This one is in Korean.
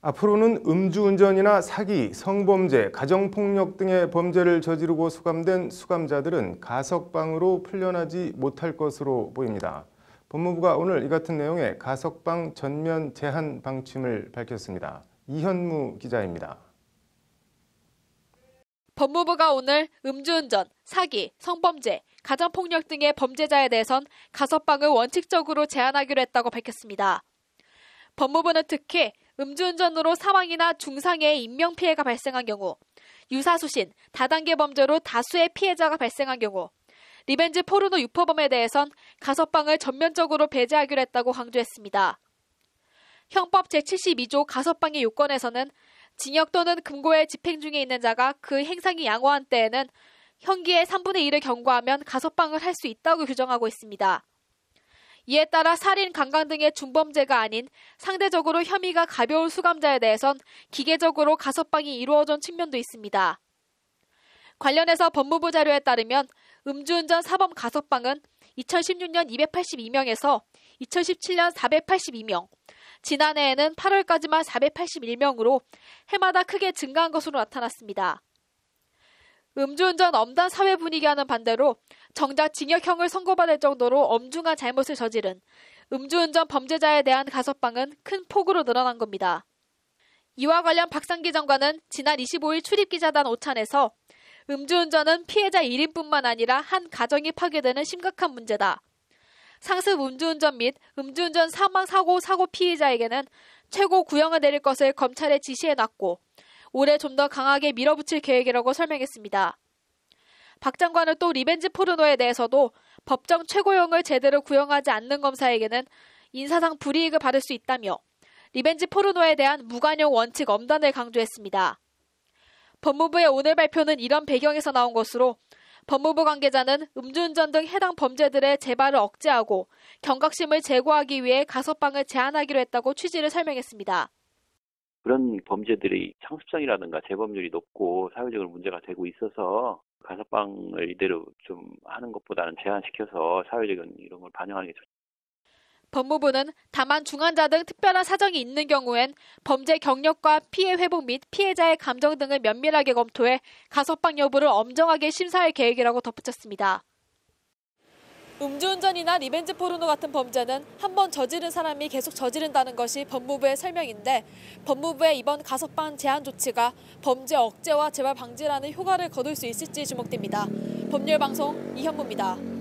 앞으로는 음주운전이나 사기, 성범죄, 가정폭력 등의 범죄를 저지르고 수감된 수감자들은 가석방으로 풀려나지 못할 것으로 보입니다. 법무부가 오늘 이 같은 내용의 가석방 전면 제한 방침을 밝혔습니다. 이현무 기자입니다. 법무부가 오늘 음주운전, 사기, 성범죄, 가정폭력 등의 범죄자에 대해선 가석방을 원칙적으로 제한하기로 했다고 밝혔습니다. 법무부는 특히 음주운전으로 사망이나 중상해의 인명피해가 발생한 경우, 유사수신, 다단계 범죄로 다수의 피해자가 발생한 경우, 리벤지 포르노 유포범에 대해선 가석방을 전면적으로 배제하기로 했다고 강조했습니다. 형법 제72조 가석방의 요건에서는 징역 또는 금고에 집행 중에 있는 자가 그 행상이 양호한 때에는 형기의 3분의 1을 경과하면 가석방을 할 수 있다고 규정하고 있습니다. 이에 따라 살인, 강간 등의 중범죄가 아닌 상대적으로 혐의가 가벼운 수감자에 대해선 기계적으로 가석방이 이루어진 측면도 있습니다. 관련해서 법무부 자료에 따르면 음주운전 사범 가석방은 2016년 282명에서 2017년 482명, 지난해에는 8월까지만 481명으로 해마다 크게 증가한 것으로 나타났습니다. 음주운전 엄단 사회 분위기와는 반대로 정작 징역형을 선고받을 정도로 엄중한 잘못을 저지른 음주운전 범죄자에 대한 가석방은 큰 폭으로 늘어난 겁니다. 이와 관련 박상기 장관은 지난 25일 출입기자단 오찬에서 음주운전은 피해자 1인뿐만 아니라 한 가정이 파괴되는 심각한 문제다. 상습 음주운전 및 음주운전 사망 사고 피해자에게는 최고 구형을 내릴 것을 검찰에 지시해놨고 올해 좀 더 강하게 밀어붙일 계획이라고 설명했습니다. 박 장관은 또 리벤지 포르노에 대해서도 법정 최고형을 제대로 구형하지 않는 검사에게는 인사상 불이익을 받을 수 있다며 리벤지 포르노에 대한 무관용 원칙 엄단을 강조했습니다. 법무부의 오늘 발표는 이런 배경에서 나온 것으로 법무부 관계자는 음주운전 등 해당 범죄들의 재발을 억제하고 경각심을 제고하기 위해 가석방을 제한하기로 했다고 취지를 설명했습니다. 그런 범죄들이 상습성이라든가 재범률이 높고 사회적으로 문제가 되고 있어서 가석방을 이대로 좀 하는 것보다는 제한시켜서 사회적인 이런 걸 반영하는 게 좋습니다. 법무부는 다만 중환자 등 특별한 사정이 있는 경우엔 범죄 경력과 피해 회복 및 피해자의 감정 등을 면밀하게 검토해 가석방 여부를 엄정하게 심사할 계획이라고 덧붙였습니다. 음주운전이나 리벤지 포르노 같은 범죄는 한번 저지른 사람이 계속 저지른다는 것이 법무부의 설명인데 법무부의 이번 가석방 제한 조치가 범죄 억제와 재발 방지라는 효과를 거둘 수 있을지 주목됩니다. 법률방송 이현무입니다.